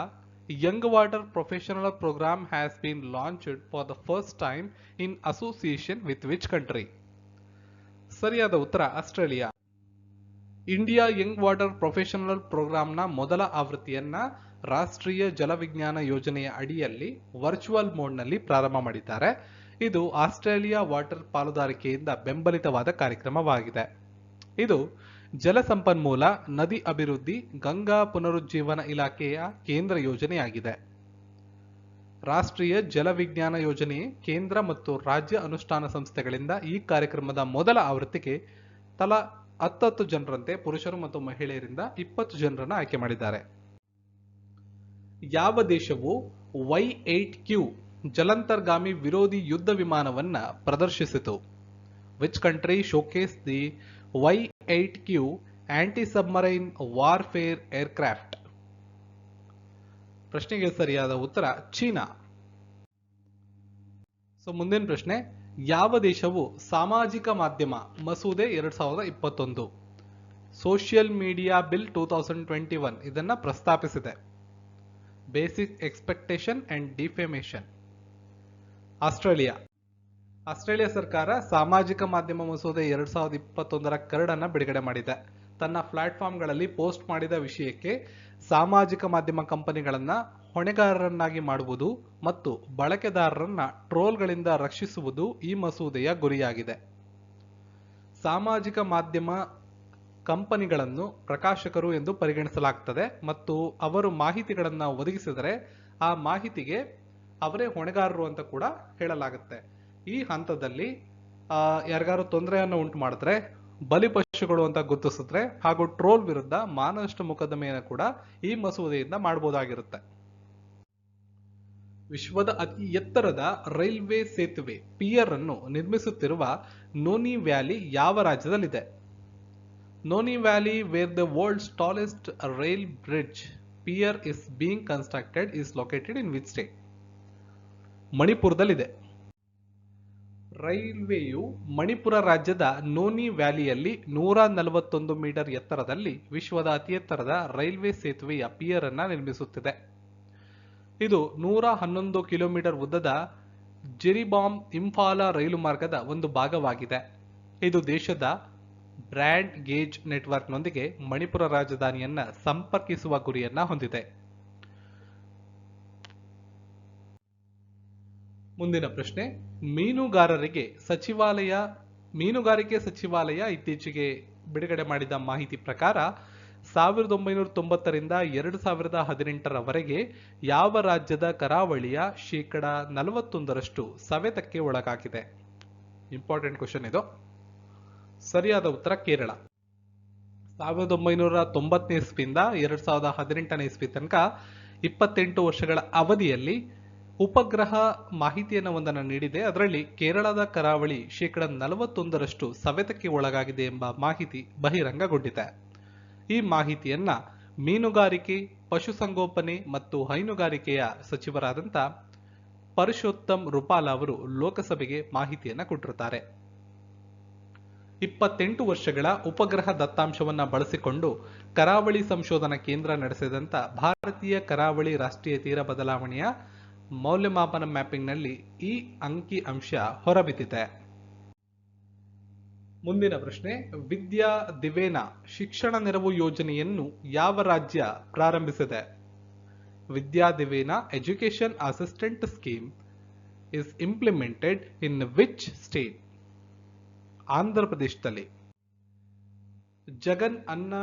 Young Water Professional Program has been launched for the first time in association with which country? ಸರಿಯಾದ ಉತ್ತರ Australia. India Young water professional ಪ್ರೋಗ್ರಾಂನ ಮೊದಲ ಆವೃತ್ತಿಯನ್ನ ರಾಷ್ಟ್ರೀಯ ಜಲವಿಜ್ಞಾನ ಯೋಜನೆಯ ಅಡಿಯಲ್ಲಿ ವರ್ಚುವಲ್ ಮೋಡ್ನಲ್ಲಿ ಪ್ರಾರಂಭ ಮಾಡಿದ್ದಾರೆ. ಇದು ಆಸ್ಟ್ರೇಲಿಯಾ ವಾಟರ್ ಪಾಲುದಾರಿಕೆಯಿಂದ ಬೆಂಬಲಿತವಾದ ಕಾರ್ಯಕ್ರಮವಾಗಿದೆ. ಇದು ಜಲಸಂಪನ್ಮೂಲ, ನದಿ ಅಭಿವೃದ್ಧಿ, ಗಂಗಾ ಪುನರುಜ್ಜೀವನ ಇಲಾಖೆಯ ಕೇಂದ್ರ ಯೋಜನೆಯಾಗಿದೆ. ರಾಷ್ಟ್ರೀಯ ಜಲವಿಜ್ಞಾನ ಯೋಜನೆ ಕೇಂದ್ರ ಮತ್ತು ರಾಜ್ಯ ಅನುಷ್ಠಾನ ಸಂಸ್ಥೆಗಳಿಂದ ಈ ಕಾರ್ಯಕ್ರಮದ ಮೊದಲ ಆವೃತ್ತಿಗೆ ತಲಾ 10 ಜನರಂತೆ ಪುರುಷರು ಮತ್ತು ಮಹಿಳೆಯರಿಂದ 20 ಜನರನ್ನ ಆಯ್ಕೆ ಮಾಡಿದ್ದಾರೆ. ಯಾವ ದೇಶವು Y-8Q ಜಲಾಂತರ್ಗಾಮಿ ವಿರೋಧಿ ಯುದ್ಧ ವಿಮಾನವನ್ನ ಪ್ರದರ್ಶಿಸಿತು? Which country showcased the Y-8Q anti-submarine warfare aircraft? ಪ್ರಶ್ನೆಗೆ ಸರಿಯಾದ ಉತ್ತರ ಚೀನಾ. ಸೊ ಮುಂದಿನ ಪ್ರಶ್ನೆ, ಯಾವ ದೇಶವು ಸಾಮಾಜಿಕ ಮಾಧ್ಯಮ ಮಸೂದೆ 2021 ಸೋಷಿಯಲ್ ಮೀಡಿಯಾ ಬಿಲ್ 2021 ಇದನ್ನ ಪ್ರಸ್ತಾಪಿಸಿದೆ? Basic expectation and defamation. Australia. Australia ಸರ್ಕಾರ ಸಾಮಾಜಿಕ ಮಾಧ್ಯಮ ಮಸೂದೆ 2021ರ ಕರಡನ್ನ ಬಿಡುಗಡೆ ಮಾಡಿದೆ. ತನ್ನ ಪ್ಲಾಟ್ಫಾರ್ಮ್ಗಳಲ್ಲಿ ಪೋಸ್ಟ್ ಮಾಡಿದ ವಿಷಯಕ್ಕೆ ಸಾಮಾಜಿಕ ಮಾಧ್ಯಮ ಕಂಪನಿಗಳನ್ನ ಹೊಣೆಗಾರರನ್ನಾಗಿ ಮಾಡುವುದು ಮತ್ತು ಬಳಕೆದಾರರನ್ನ ಟ್ರೋಲ್ಗಳಿಂದ ರಕ್ಷಿಸುವುದು ಈ ಮಸೂದೆಯ ಗುರಿಯಾಗಿದೆ. ಸಾಮಾಜಿಕ ಮಾಧ್ಯಮ ಕಂಪನಿಗಳನ್ನು ಪ್ರಕಾಶಕರು ಎಂದು ಪರಿಗಣಿಸಲಾಗುತ್ತದೆ ಮತ್ತು ಅವರು ಮಾಹಿತಿಗಳನ್ನು ಒದಗಿಸಿದರೆ ಆ ಮಾಹಿತಿಗೆ ಅವರೇ ಹೊಣೆಗಾರರು ಅಂತ ಕೂಡ ಹೇಳಲಾಗುತ್ತೆ. ಈ ಹಂತದಲ್ಲಿ ಯಾರಿಗಾರು ತೊಂದರೆಯನ್ನು ಉಂಟು ಮಾಡಿದ್ರೆ, ಬಲಿಪಶುಗಳು ಅಂತ ಗುರುತಿಸಿದ್ರೆ ಹಾಗೂ ಟ್ರೋಲ್ ವಿರುದ್ಧ ಮಾನನಷ್ಟ ಮೊಕದ್ದಮೆಯನ್ನು ಕೂಡ ಈ ಮಸೂದೆಯಿಂದ ಮಾಡಬಹುದಾಗಿರುತ್ತೆ. ವಿಶ್ವದ ಅತಿ ಎತ್ತರದ ರೈಲ್ವೆ ಸೇತುವೆ ಪಿಯರ್ ಅನ್ನು ನಿರ್ಮಿಸುತ್ತಿರುವ ನೋನಿ ವ್ಯಾಲಿ ಯಾವ ರಾಜ್ಯದಲ್ಲಿದೆ? Noney valley where the world's tallest rail bridge pier is being constructed is located in which state? ಮಣಿಪುರದಲ್ಲಿದೆ. ರೈಲ್ವೆಯು ಮಣಿಪುರ ರಾಜ್ಯದ ನೋನಿ ವ್ಯಾಲಿಯಲ್ಲಿ 141 ಮೀಟರ್ ಎತ್ತರದಲ್ಲಿ ವಿಶ್ವದ ಅತಿ ಎತ್ತರದ ರೈಲ್ವೆ ಸೇತುವೆಯ ಪಿಯರ್ ಅನ್ನು ನಿರ್ಮಿಸುತ್ತಿದೆ. ಇದು 111 ಕಿಲೋಮೀಟರ್ ಉದ್ದದ ಜಿರಿಬಾಮ್ ಇಂಫಾಲ ರೈಲು ಮಾರ್ಗದ ಒಂದು ಭಾಗವಾಗಿದೆ. ಇದು ದೇಶದ ಬ್ರಾಡ್ ಗೇಜ್ ನೆಟ್ವರ್ಕ್ನೊಂದಿಗೆ ಮಣಿಪುರ ರಾಜಧಾನಿಯನ್ನ ಸಂಪರ್ಕಿಸುವ ಗುರಿಯನ್ನ ಹೊಂದಿದೆ. ಮುಂದಿನ ಪ್ರಶ್ನೆ, ಮೀನುಗಾರಿಕೆ ಸಚಿವಾಲಯ ಇತ್ತೀಚೆಗೆ ಬಿಡುಗಡೆ ಮಾಡಿದ ಮಾಹಿತಿ ಪ್ರಕಾರ 1990ರಿಂದ 2018ರವರೆಗೆ ಯಾವ ರಾಜ್ಯದ ಕರಾವಳಿಯ 41% ಸವೆತಕ್ಕೆ ಒಳಗಾಗಿದೆ? ಇಂಪಾರ್ಟೆಂಟ್ ಕ್ವಶನ್ ಇದು. ಸರಿಯಾದ ಉತ್ತರ ಕೇರಳ. 1990ನೇ ಇಸ್ವಿಯಿಂದ 2018ನೇ ಇಸ್ವಿ ತನಕ 28 ವರ್ಷಗಳ ಅವಧಿಯಲ್ಲಿ ಉಪಗ್ರಹ ಮಾಹಿತಿಯನ್ನು ಒಂದನ್ನು ನೀಡಿದೆ. ಅದರಲ್ಲಿ ಕೇರಳದ ಕರಾವಳಿ 41% ಸವೆತಕ್ಕೆ ಒಳಗಾಗಿದೆ ಎಂಬ ಮಾಹಿತಿ ಬಹಿರಂಗಗೊಂಡಿದೆ. ಈ ಮಾಹಿತಿಯನ್ನ ಮೀನುಗಾರಿಕೆ, ಪಶುಸಂಗೋಪನೆ ಮತ್ತು ಹೈನುಗಾರಿಕೆಯ ಸಚಿವರಾದಂಥ ಪರಶೋತ್ತಮ್ ರೂಪಾಲ ಅವರು ಲೋಕಸಭೆಗೆ ಮಾಹಿತಿಯನ್ನ ಕೊಟ್ಟಿರುತ್ತಾರೆ. 28 ವರ್ಷಗಳ ಉಪಗ್ರಹ ದತ್ತಾಂಶವನ್ನು ಬಳಸಿಕೊಂಡು ಕರಾವಳಿ ಸಂಶೋಧನಾ ಕೇಂದ್ರ ನಡೆಸಿದಂಥ ಭಾರತೀಯ ಕರಾವಳಿ ರಾಷ್ಟ್ರೀಯ ತೀರ ಬದಲಾವಣೆಯ ಮೌಲ್ಯಮಾಪನ ಮ್ಯಾಪಿಂಗ್ನಲ್ಲಿ ಈ ಅಂಕಿ ಅಂಶ ಹೊರಬಿದ್ದಿದೆ. ಮುಂದಿನ ಪ್ರಶ್ನೆ, ವಿದ್ಯಾ ದಿವೇನ ಶಿಕ್ಷಣ ನೆರವು ಯೋಜನೆಯನ್ನು ಯಾವ ರಾಜ್ಯ ಪ್ರಾರಂಭಿಸಿದೆ? Vidya Deevena education assistant scheme is implemented in which state? Andhra ಪ್ರದೇಶದಲ್ಲಿ. ಜಗನ್ ಅನ್ನ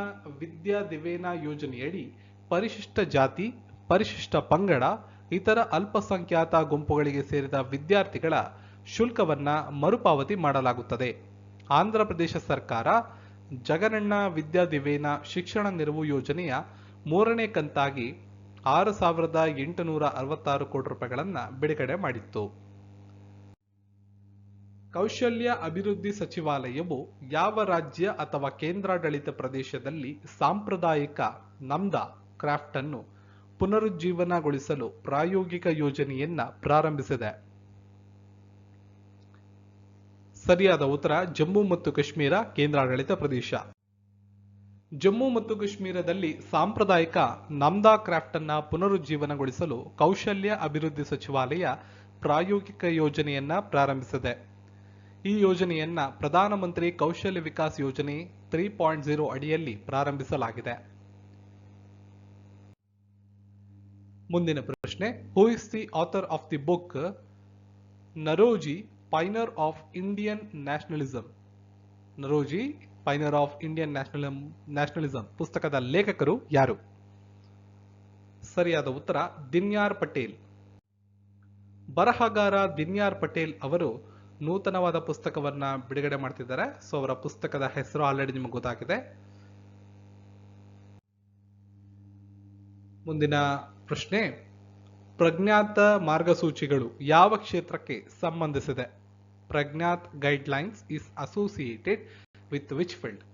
ವಿದ್ಯಾ ದಿವೇನ ಯೋಜನೆಯಡಿ ಪರಿಶಿಷ್ಟ ಜಾತಿ, ಪರಿಶಿಷ್ಟ ಪಂಗಡ, ಇತರ ಅಲ್ಪಸಂಖ್ಯಾತ ಗುಂಪುಗಳಿಗೆ ಸೇರಿದ ವಿದ್ಯಾರ್ಥಿಗಳ ಶುಲ್ಕವನ್ನ ಮರುಪಾವತಿ ಮಾಡಲಾಗುತ್ತದೆ. ಆಂಧ್ರ ಪ್ರದೇಶ ಸರ್ಕಾರ ಜಗನಣ್ಣ ವಿದ್ಯಾ ದಿವೇನ ಶಿಕ್ಷಣ ನೆರವು ಯೋಜನೆಯ 3ನೇ ಕಂತಾಗಿ 6,866 ಕೋಟಿ ರೂಪಾಯಿಗಳನ್ನು ಬಿಡುಗಡೆ ಮಾಡಿತ್ತು. ಕೌಶಲ್ಯ ಅಭಿವೃದ್ಧಿ ಸಚಿವಾಲಯವು ಯಾವ ರಾಜ್ಯ ಅಥವಾ ಕೇಂದ್ರಾಡಳಿತ ಪ್ರದೇಶದಲ್ಲಿ ಸಾಂಪ್ರದಾಯಿಕ ನಮ್ದಾ ಕ್ರಾಫ್ಟ್ ಅನ್ನು ಪುನರುಜ್ಜೀವನಗೊಳಿಸಲು ಪ್ರಾಯೋಗಿಕ ಯೋಜನೆಯನ್ನ ಪ್ರಾರಂಭಿಸಿದೆ? ಸರಿಯಾದ ಉತ್ತರ ಜಮ್ಮು ಮತ್ತು ಕಾಶ್ಮೀರ ಕೇಂದ್ರಾಡಳಿತ ಪ್ರದೇಶ. ಜಮ್ಮು ಮತ್ತು ಕಾಶ್ಮೀರದಲ್ಲಿ ಸಾಂಪ್ರದಾಯಿಕ ನಮ್ದಾ ಕ್ರಾಫ್ಟ್ ಅನ್ನ ಪುನರುಜ್ಜೀವನಗೊಳಿಸಲು ಕೌಶಲ್ಯ ಅಭಿವೃದ್ಧಿ ಸಚಿವಾಲಯ ಪ್ರಾಯೋಗಿಕ ಯೋಜನೆಯನ್ನ ಪ್ರಾರಂಭಿಸಿದೆ. ಈ ಯೋಜನೆಯನ್ನ ಪ್ರಧಾನಮಂತ್ರಿ ಕೌಶಲ್ಯ ವಿಕಾಸ್ ಯೋಜನೆ 3.0 ಅಡಿಯಲ್ಲಿ ಪ್ರಾರಂಭಿಸಲಾಗಿದೆ. ಮುಂದಿನ ಪ್ರಶ್ನೆ, who is the author of the book Naoroji pioneer of Indian nationalism? Naoroji pioneer of Indian nationalism ಪುಸ್ತಕದ ಲೇಖಕರು ಯಾರು? ಸರಿಯಾದ ಉತ್ತರ ದಿನ್ಯಾರ್ ಪಟೇಲ್. ಬರಹಗಾರ ದಿನ್ಯಾರ್ ಪಟೇಲ್ ಅವರು ನೂತನವಾದ ಪುಸ್ತಕವನ್ನ ಬಿಡುಗಡೆ ಮಾಡ್ತಿದ್ದಾರೆ. ಸೊ ಅವರ ಪುಸ್ತಕದ ಹೆಸರು ಆಲ್ರೆಡಿ ನಿಮಗೆ ಗೊತ್ತಾಗಿದೆ. ಮುಂದಿನ ಪ್ರಶ್ನೆ, ಪ್ರಜ್ಞಾತ ಮಾರ್ಗಸೂಚಿಗಳು ಯಾವ ಕ್ಷೇತ್ರಕ್ಕೆ ಸಂಬಂಧಿಸಿದೆ? Pragyata guidelines is associated with which field?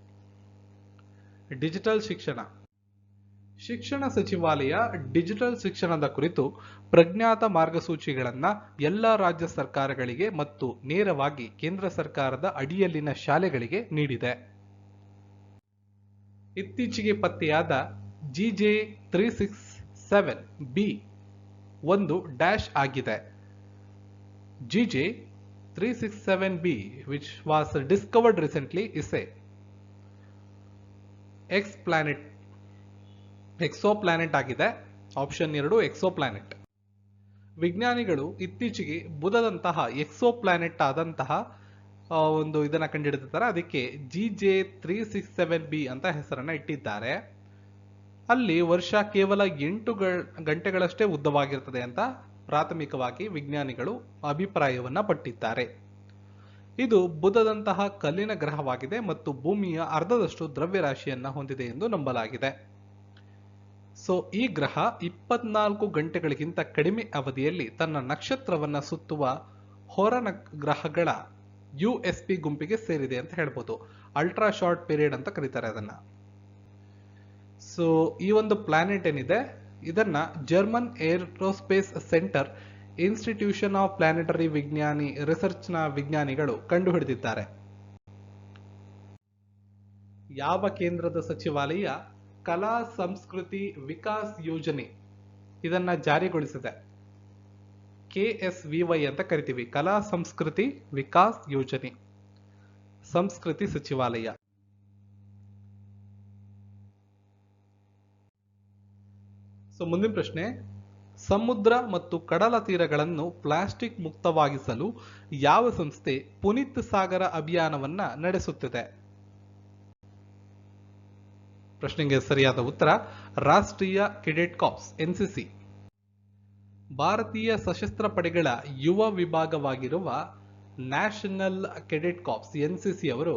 Digital ಶಿಕ್ಷಣ. ಶಿಕ್ಷಣ ಸಚಿವಾಲಯ ಡಿಜಿಟಲ್ ಶಿಕ್ಷಣದ ಕುರಿತು ಪ್ರಜ್ಞಾತ ಮಾರ್ಗಸೂಚಿಗಳನ್ನ ಎಲ್ಲ ರಾಜ್ಯ ಸರ್ಕಾರಗಳಿಗೆ ಮತ್ತು ನೇರವಾಗಿ ಕೇಂದ್ರ ಸರ್ಕಾರದ ಅಡಿಯಲ್ಲಿನ ಶಾಲೆಗಳಿಗೆ ನೀಡಿದೆ. ಇತ್ತೀಚೆಗೆ ಪತ್ತೆಯಾದ GJ367B ಒಂದು ಡ್ಯಾಶ್ ಆಗಿದೆ. GJ367B which was discovered recently is a ಎಕ್ಸೋಪ್ಲಾನೆಟ್ ಆಗಿದೆ. ಆಪ್ಷನ್ 2 ಎಕ್ಸೋಪ್ಲಾನೆಟ್. ವಿಜ್ಞಾನಿಗಳು ಇತ್ತೀಚೆಗೆ ಬುಧದಂತಹ ಎಕ್ಸೋಪ್ಲಾನೆಟ್ ಆದಂತಹ ಒಂದು ಇದನ್ನ ಕಂಡುಹಿಡಿದಿದ್ದಾರೆ. ಅದಕ್ಕೆ GJ367B ಅಂತ ಹೆಸರನ್ನ ಇಟ್ಟಿದ್ದಾರೆ. ಅಲ್ಲಿ ವರ್ಷ ಕೇವಲ 8 ಗಂಟೆಗಳಷ್ಟೇ ಉದ್ದವಾಗಿರ್ತದೆ ಅಂತ ಪ್ರಾಥಮಿಕವಾಗಿ ವಿಜ್ಞಾನಿಗಳು ಅಭಿಪ್ರಾಯವನ್ನ ಪಟ್ಟಿದ್ದಾರೆ. ಇದು ಬುಧದಂತಹ ಕಲ್ಲಿನ ಗ್ರಹವಾಗಿದೆ ಮತ್ತು ಭೂಮಿಯ ಅರ್ಧದಷ್ಟು ದ್ರವ್ಯರಾಶಿಯನ್ನ ಹೊಂದಿದೆ ಎಂದು ನಂಬಲಾಗಿದೆ. ಸೊ ಈ ಗ್ರಹ 24 ಗಂಟೆಗಳಿಗಿಂತ ಕಡಿಮೆ ಅವಧಿಯಲ್ಲಿ ತನ್ನ ನಕ್ಷತ್ರವನ್ನ ಸುತ್ತುವ ಹೊರ ಗ್ರಹಗಳ USP ಗುಂಪಿಗೆ ಸೇರಿದೆ ಅಂತ ಹೇಳ್ಬೋದು. ಅಲ್ಟ್ರಾ ಶಾರ್ಟ್ ಪೀರಿಯಡ್ ಅಂತ ಕರೀತಾರೆ ಅದನ್ನ. ಸೊ ಈ ಒಂದು ಪ್ಲಾನೆಟ್ ಏನಿದೆ ಇದನ್ನ German aerospace centre institution of planetary ವಿಜ್ಞಾನಿ ರಿಸರ್ಚ್ನ ವಿಜ್ಞಾನಿಗಳು ಕಂಡುಹಿಡಿದಿದ್ದಾರೆ. ಯಾವ ಕೇಂದ್ರದ ಸಚಿವಾಲಯ ಕಲಾ ಸಂಸ್ಕೃತಿ ವಿಕಾಸ್ ಯೋಜನೆ ಇದನ್ನ ಜಾರಿಗೊಳಿಸಿದೆ? KSVY ಅಂತ ಕರಿತೀವಿ, ಕಲಾ ಸಂಸ್ಕೃತಿ ವಿಕಾಸ್ ಯೋಜನೆ, ಸಂಸ್ಕೃತಿ ಸಚಿವಾಲಯ. ಮುಂದಿನ ಪ್ರಶ್ನೆ, ಸಮುದ್ರ ಮತ್ತು ಕಡಲ ತೀರಗಳನ್ನು ಪ್ಲಾಸ್ಟಿಕ್ ಮುಕ್ತವಾಗಿಸಲು ಯಾವ ಸಂಸ್ಥೆ ಪುನೀತ್ ಸಾಗರ ಅಭಿಯಾನವನ್ನ ನಡೆಸುತ್ತಿದೆ? ಪ್ರಶ್ನೆಗೆ ಸರಿಯಾದ ಉತ್ತರ ರಾಷ್ಟ್ರೀಯ ಕೆಡೆಟ್ ಕಾರ್ಪ್ಸ್ NCC. ಭಾರತೀಯ ಸಶಸ್ತ್ರ ಪಡೆಗಳ ಯುವ ವಿಭಾಗವಾಗಿರುವ ನ್ಯಾಷನಲ್ ಕೆಡೆಟ್ ಕಾರ್ಪ್ಸ್ NCC ಅವರು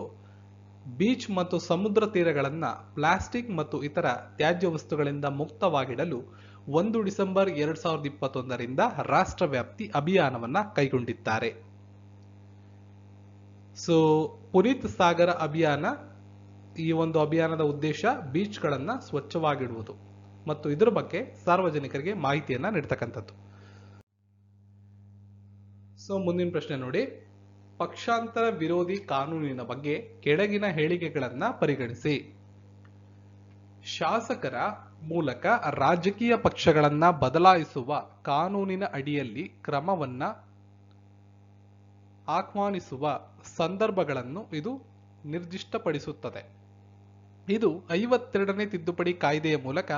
ಬೀಚ್ ಮತ್ತು ಸಮುದ್ರ ತೀರಗಳನ್ನು ಪ್ಲಾಸ್ಟಿಕ್ ಮತ್ತು ಇತರ ತ್ಯಾಜ್ಯ ವಸ್ತುಗಳಿಂದ ಮುಕ್ತವಾಗಿಡಲು 1 ಡಿಸೆಂಬರ್ 2021ರಿಂದ ರಾಷ್ಟ್ರವ್ಯಾಪ್ತಿ ಅಭಿಯಾನವನ್ನ ಕೈಗೊಂಡಿದ್ದಾರೆ. ಪುನೀತ್ ಸಾಗರ ಅಭಿಯಾನ, ಈ ಒಂದು ಅಭಿಯಾನದ ಉದ್ದೇಶ ಬೀಚ್ಗಳನ್ನ ಸ್ವಚ್ಛವಾಗಿಡುವುದು ಮತ್ತು ಇದರ ಬಗ್ಗೆ ಸಾರ್ವಜನಿಕರಿಗೆ ಮಾಹಿತಿಯನ್ನ ನೀಡತಕ್ಕಂಥದ್ದು. ಮುಂದಿನ ಪ್ರಶ್ನೆ ನೋಡಿ, ಪಕ್ಷಾಂತರ ವಿರೋಧಿ ಕಾನೂನಿನ ಬಗ್ಗೆ ಕೆಳಗಿನ ಹೇಳಿಕೆಗಳನ್ನ ಪರಿಗಣಿಸಿ. ಶಾಸಕರ ಮೂಲಕ ರಾಜಕೀಯ ಪಕ್ಷಗಳನ್ನ ಬದಲಾಯಿಸುವ ಕಾನೂನಿನ ಅಡಿಯಲ್ಲಿ ಕ್ರಮವನ್ನ ಆಹ್ವಾನಿಸುವ ಸಂದರ್ಭಗಳನ್ನು ಇದು ನಿರ್ದಿಷ್ಟಪಡಿಸುತ್ತದೆ. ಇದು 52ನೇ ತಿದ್ದುಪಡಿ ಕಾಯ್ದೆಯ ಮೂಲಕ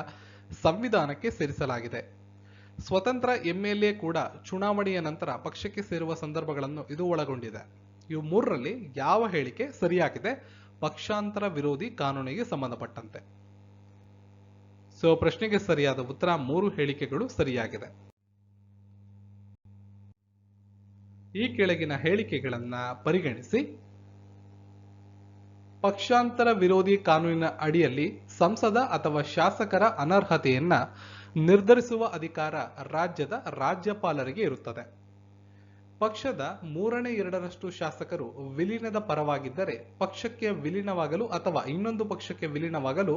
ಸಂವಿಧಾನಕ್ಕೆ ಸೇರಿಸಲಾಗಿದೆ. ಸ್ವತಂತ್ರ MLA ಕೂಡ ಚುನಾವಣೆಯ ನಂತರ ಪಕ್ಷಕ್ಕೆ ಸೇರುವ ಸಂದರ್ಭಗಳನ್ನು ಇದು ಒಳಗೊಂಡಿದೆ. ಇವು ಮೂರರಲ್ಲಿ ಯಾವ ಹೇಳಿಕೆ ಸರಿಯಾಗಿದೆ ಪಕ್ಷಾಂತರ ವಿರೋಧಿ ಕಾನೂನಿಗೆ ಸಂಬಂಧಪಟ್ಟಂತೆ? ಪ್ರಶ್ನೆಗೆ ಸರಿಯಾದ ಉತ್ತರ 3 ಹೇಳಿಕೆಗಳು ಸರಿಯಾಗಿದೆ. ಈ ಕೆಳಗಿನ ಹೇಳಿಕೆಗಳನ್ನ ಪರಿಗಣಿಸಿ. ಪಕ್ಷಾಂತರ ವಿರೋಧಿ ಕಾನೂನಿನ ಅಡಿಯಲ್ಲಿ ಸಂಸದ ಅಥವಾ ಶಾಸಕರ ಅನರ್ಹತೆಯನ್ನ ನಿರ್ಧರಿಸುವ ಅಧಿಕಾರ ರಾಜ್ಯದ ರಾಜ್ಯಪಾಲರಿಗೆ ಇರುತ್ತದೆ. ಪಕ್ಷದ 3/2 ಶಾಸಕರು ವಿಲೀನದ ಪರವಾಗಿದ್ದರೆ ಪಕ್ಷಕ್ಕೆ ವಿಲೀನವಾಗಲು ಅಥವಾ ಇನ್ನೊಂದು ಪಕ್ಷಕ್ಕೆ ವಿಲೀನವಾಗಲು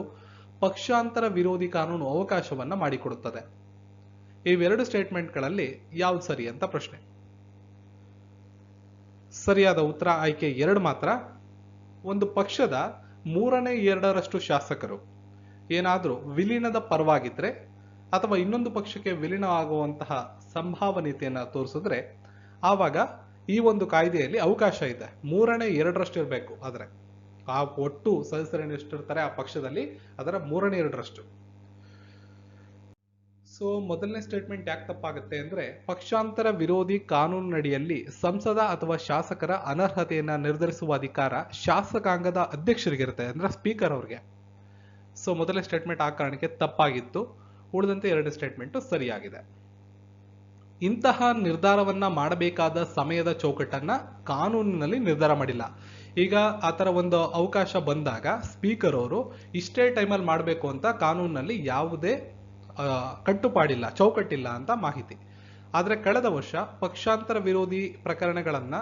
ಪಕ್ಷಾಂತರ ವಿರೋಧಿ ಕಾನೂನು ಅವಕಾಶವನ್ನ ಮಾಡಿಕೊಡುತ್ತದೆ. ಇವೆರಡು ಸ್ಟೇಟ್ಮೆಂಟ್ಗಳಲ್ಲಿ ಯಾವ್ದು ಸರಿ ಅಂತ ಪ್ರಶ್ನೆ. ಸರಿಯಾದ ಉತ್ತರ ಆಯ್ಕೆ 2 ಮಾತ್ರ. ಒಂದು ಪಕ್ಷದ 3/2 ಶಾಸಕರು ಏನಾದ್ರೂ ವಿಲೀನದ ಪರವಾಗಿದ್ರೆ ಅಥವಾ ಇನ್ನೊಂದು ಪಕ್ಷಕ್ಕೆ ವಿಲೀನ ಆಗುವಂತಹ ಸಂಭಾವನೀಯತೆಯನ್ನು ತೋರಿಸಿದ್ರೆ ಆವಾಗ ಈ ಒಂದು ಕಾಯ್ದೆಯಲ್ಲಿ ಅವಕಾಶ ಇದೆ. 3/2 ಇರಬೇಕು. ಆದ್ರೆ ಆ ಒಟ್ಟು ಸದಸ್ಯರೇನು ಎಷ್ಟಿರ್ತಾರೆ ಆ ಪಕ್ಷದಲ್ಲಿ ಅದರ 3/2. ಮೊದಲನೇ ಸ್ಟೇಟ್ಮೆಂಟ್ ಯಾಕೆ ತಪ್ಪಾಗುತ್ತೆ ಅಂದ್ರೆ, ಪಕ್ಷಾಂತರ ವಿರೋಧಿ ಕಾನೂನಿನಡಿಯಲ್ಲಿ ಸಂಸದ ಅಥವಾ ಶಾಸಕರ ಅನರ್ಹತೆಯನ್ನ ನಿರ್ಧರಿಸುವ ಅಧಿಕಾರ ಶಾಸಕಾಂಗದ ಅಧ್ಯಕ್ಷರಿಗಿರುತ್ತೆ, ಅಂದ್ರೆ ಸ್ಪೀಕರ್ ಅವ್ರಿಗೆ. ಮೊದಲನೇ ಸ್ಟೇಟ್ಮೆಂಟ್ ಆ ಕಾರಣಕ್ಕೆ ತಪ್ಪಾಗಿತ್ತು. ಉಳಿದಂತೆ 2 ಸ್ಟೇಟ್ಮೆಂಟ್ ಸರಿಯಾಗಿದೆ. ಇಂತಹ ನಿರ್ಧಾರವನ್ನ ಮಾಡಬೇಕಾದ ಸಮಯದ ಚೌಕಟ್ಟನ್ನ ಕಾನೂನಿನಲ್ಲಿ ನಿರ್ಧಾರ ಮಾಡಿಲ್ಲ. ಈಗ ಆತರ ಒಂದು ಅವಕಾಶ ಬಂದಾಗ ಸ್ಪೀಕರ್ ಅವರು ಇಷ್ಟೇ ಟೈಮಲ್ಲಿ ಮಾಡಬೇಕು ಅಂತ ಕಾನೂನಿನಲ್ಲಿ ಯಾವುದೇ ಕಟ್ಟುಪಾಡಿಲ್ಲ, ಚೌಕಟ್ಟಿಲ್ಲ ಅಂತ ಮಾಹಿತಿ. ಆದ್ರೆ ಕಳೆದ ವರ್ಷ ಪಕ್ಷಾಂತರ ವಿರೋಧಿ ಪ್ರಕರಣಗಳನ್ನ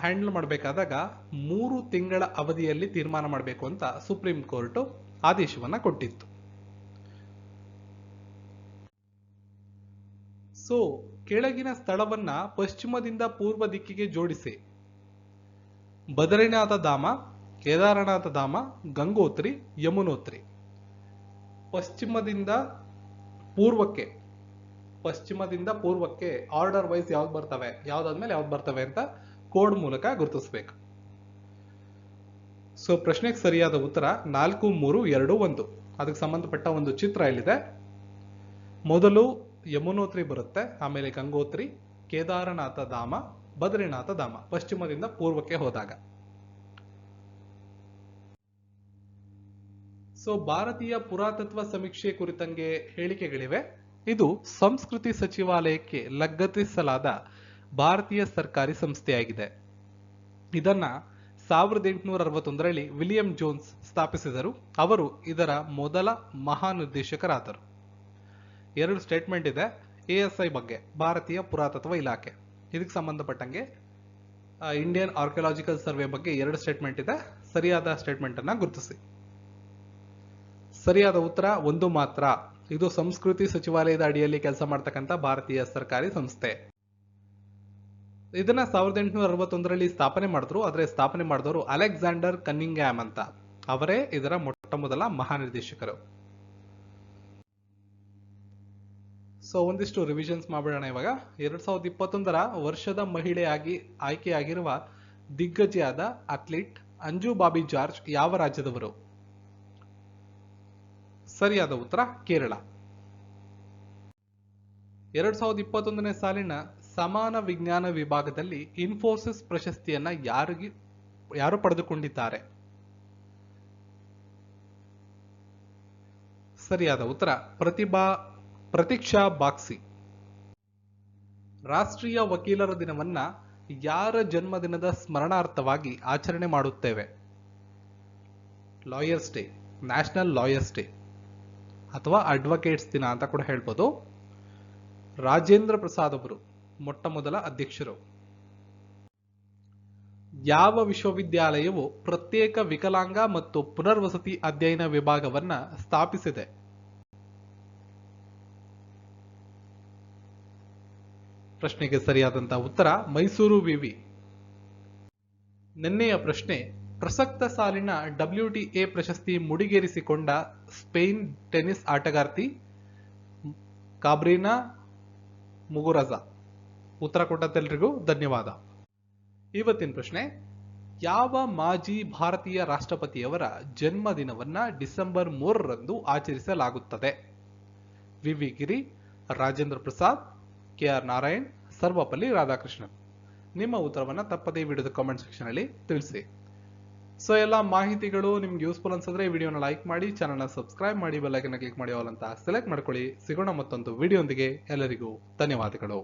ಹ್ಯಾಂಡಲ್ ಮಾಡಬೇಕಾದಾಗ 3 ತಿಂಗಳ ಅವಧಿಯಲ್ಲಿ ತೀರ್ಮಾನ ಮಾಡಬೇಕು ಅಂತ ಸುಪ್ರೀಂ ಕೋರ್ಟ್ ಆದೇಶವನ್ನ ಕೊಟ್ಟಿತ್ತು. ಕೆಳಗಿನ ಸ್ಥಳವನ್ನ ಪಶ್ಚಿಮದಿಂದ ಪೂರ್ವ ದಿಕ್ಕಿಗೆ ಜೋಡಿಸಿ. ಬದರಿನಾಥ ಧಾಮ, ಕೇದಾರನಾಥ ಧಾಮ, ಗಂಗೋತ್ರಿ, ಯಮುನೋತ್ರಿ. ಪಶ್ಚಿಮದಿಂದ ಪೂರ್ವಕ್ಕೆ ಆರ್ಡರ್ ವೈಸ್ ಯಾವ್ದು ಬರ್ತವೆ, ಯಾವ್ದಾದ್ಮೇಲೆ ಯಾವ್ದು ಬರ್ತವೆ ಅಂತ ಕೋಡ್ ಮೂಲಕ ಗುರುತಿಸಬೇಕು. ಪ್ರಶ್ನೆಗೆ ಸರಿಯಾದ ಉತ್ತರ 4, 3, 2, 1. ಅದಕ್ಕೆ ಸಂಬಂಧಪಟ್ಟ ಒಂದು ಚಿತ್ರ ಇಲ್ಲಿದೆ. ಮೊದಲು ಯಮುನೋತ್ರಿ ಬರುತ್ತೆ, ಆಮೇಲೆ ಗಂಗೋತ್ರಿ, ಕೇದಾರನಾಥ ಧಾಮ, ಬದ್ರಿನಾಥ ಧಾಮ ಪಶ್ಚಿಮದಿಂದ ಪೂರ್ವಕ್ಕೆ ಹೋದಾಗ. ಭಾರತೀಯ ಪುರಾತತ್ವ ಸಮೀಕ್ಷೆ ಕುರಿತಂಗೆ ಹೇಳಿಕೆಗಳಿವೆ. ಇದು ಸಂಸ್ಕೃತಿ ಸಚಿವಾಲಯಕ್ಕೆ ಲಗತ್ತಿಸಲಾದ ಭಾರತೀಯ ಸರ್ಕಾರಿ ಸಂಸ್ಥೆಯಾಗಿದೆ. ಇದನ್ನ 1861ರಲ್ಲಿ ವಿಲಿಯಂ ಜೋನ್ಸ್ ಸ್ಥಾಪಿಸಿದರು. ಅವರು ಇದರ ಮೊದಲ ಮಹಾನಿರ್ದೇಶಕರಾದರು. 2 ಸ್ಟೇಟ್ಮೆಂಟ್ ಇದೆ. ASI ಬಗ್ಗೆ, ಭಾರತೀಯ ಪುರಾತತ್ವ ಇಲಾಖೆ, ಇದಕ್ಕೆ ಸಂಬಂಧಪಟ್ಟಂಗೆ ಇಂಡಿಯನ್ ಆರ್ಕಿಯಾಲಜಿಕಲ್ ಸರ್ವೆ ಬಗ್ಗೆ 2 ಸ್ಟೇಟ್ಮೆಂಟ್ ಇದೆ. ಸರಿಯಾದ ಸ್ಟೇಟ್ಮೆಂಟ್ ಅನ್ನ ಗುರುತಿಸಿ. ಸರಿಯಾದ ಉತ್ತರ 1 ಮಾತ್ರ. ಇದು ಸಂಸ್ಕೃತಿ ಸಚಿವಾಲಯದ ಅಡಿಯಲ್ಲಿ ಕೆಲಸ ಮಾಡ್ತಕ್ಕಂಥ ಭಾರತೀಯ ಸರ್ಕಾರಿ ಸಂಸ್ಥೆ. ಇದನ್ನ 1861ರಲ್ಲಿ ಸ್ಥಾಪನೆ ಮಾಡಿದ್ರು. ಆದರೆ ಸ್ಥಾಪನೆ ಮಾಡಿದವರು ಅಲೆಕ್ಸಾಂಡರ್ ಕನ್ನಿಂಗ್ಹ್ಯಾಮ್ ಅಂತ. ಅವರೇ ಇದರ ಮೊಟ್ಟ ಮೊದಲ ಮಹಾನಿರ್ದೇಶಕರು. ಸೊ ಒಂದಿಷ್ಟು ರಿವಿಷನ್ಸ್ ಮಾಡೋಣ ಇವಾಗ. 2021ರ ವರ್ಷದ ಮಹಿಳೆಯಾಗಿ ಆಯ್ಕೆಯಾಗಿರುವ ದಿಗ್ಗಜೆಯಾದ ಅಥ್ಲೀಟ್ ಅಂಜು ಬಾಬಿ ಜಾರ್ಜ್ ಯಾವ ರಾಜ್ಯದವರು? ಸರಿಯಾದ ಉತ್ತರ ಕೇರಳ. 2021ನೇ ಸಾಲಿನ ಸಮಾನ ವಿಜ್ಞಾನ ವಿಭಾಗದಲ್ಲಿ ಇನ್ಫೋಸಿಸ್ ಪ್ರಶಸ್ತಿಯನ್ನ ಯಾರು ಪಡೆದುಕೊಂಡಿದ್ದಾರೆ? ಸರಿಯಾದ ಉತ್ತರ ಪ್ರತೀಕ್ಷಾ ಬಾಗ್ಸಿ. ರಾಷ್ಟ್ರೀಯ ವಕೀಲರ ದಿನವನ್ನ ಯಾರ ಜನ್ಮದಿನದ ಸ್ಮರಣಾರ್ಥವಾಗಿ ಆಚರಣೆ ಮಾಡುತ್ತೇವೆ? Lawyers day, national lawyers day ಅಥವಾ ಅಡ್ವೊಕೇಟ್ಸ್ ದಿನ ಅಂತ ಕೂಡ ಹೇಳ್ಬೋದು. ರಾಜೇಂದ್ರ ಪ್ರಸಾದ್ ಅವರು ಮೊಟ್ಟ ಮೊದಲ ಅಧ್ಯಕ್ಷರು. ಯಾವ ವಿಶ್ವವಿದ್ಯಾಲಯವು ಪ್ರತ್ಯೇಕ ವಿಕಲಾಂಗ ಮತ್ತು ಪುನರ್ವಸತಿ ಅಧ್ಯಯನ ವಿಭಾಗವನ್ನ ಸ್ಥಾಪಿಸಿದೆ? ಪ್ರಶ್ನೆಗೆ ಸರಿಯಾದಂತಹ ಉತ್ತರ ಮೈಸೂರು ವಿವಿ. ನಿನ್ನೆಯ ಪ್ರಶ್ನೆ, ಪ್ರಸಕ್ತ ಸಾಲಿನ WTA ಪ್ರಶಸ್ತಿ ಮುಡಿಗೇರಿಸಿಕೊಂಡ ಸ್ಪೇನ್ ಟೆನ್ನಿಸ್ ಆಟಗಾರ್ತಿ ಕಾಬ್ರಿನಾ ಮುಗುರಜಾ. ಉತ್ತರ ಕೊಟ್ಟದ್ದೆಲ್ಲರಿಗೂ ಧನ್ಯವಾದ. ಇವತ್ತಿನ ಪ್ರಶ್ನೆ, ಯಾವ ಮಾಜಿ ಭಾರತೀಯ ರಾಷ್ಟ್ರಪತಿಯವರ ಜನ್ಮದಿನವನ್ನ ಡಿಸೆಂಬರ್ 3ರಂದು ಆಚರಿಸಲಾಗುತ್ತದೆ? ವಿ ಗಿರಿ, ರಾಜೇಂದ್ರ ಪ್ರಸಾದ್, KR ನಾರಾಯಣ್, ಸರ್ವಪಲ್ಲಿ ರಾಧಾಕೃಷ್ಣನ್. ನಿಮ್ಮ ಉತ್ತರವನ್ನ ತಪ್ಪದೇ ವಿಡಿಯೋದ ಕಾಮೆಂಟ್ ಸೆಕ್ಷನ್ ಅಲ್ಲಿ ತಿಳಿಸಿ. ಸೊ ಎಲ್ಲ ಮಾಹಿತಿಗಳು ನಿಮ್ಗೆ ಯೂಸ್ಫುಲ್ ಅನ್ಸಿದ್ರೆ ವಿಡಿಯೋನ ಲೈಕ್ ಮಾಡಿ, ಚಾನಲ್ನ ಸಬ್ಸ್ಕ್ರೈಬ್ ಮಾಡಿ, ಬೆಲ್ ಐಕಾನ್ ಕ್ಲಿಕ್ ಮಾಡಿ ಆಲ್ ಅಂತ ಸೆಲೆಕ್ಟ್ ಮಾಡ್ಕೊಳ್ಳಿ. ಸಿಗೋಣ ಮತ್ತೊಂದು ವಿಡಿಯೋ ಒಂದಿಗೆ. ಎಲ್ಲರಿಗೂ ಧನ್ಯವಾದಗಳು.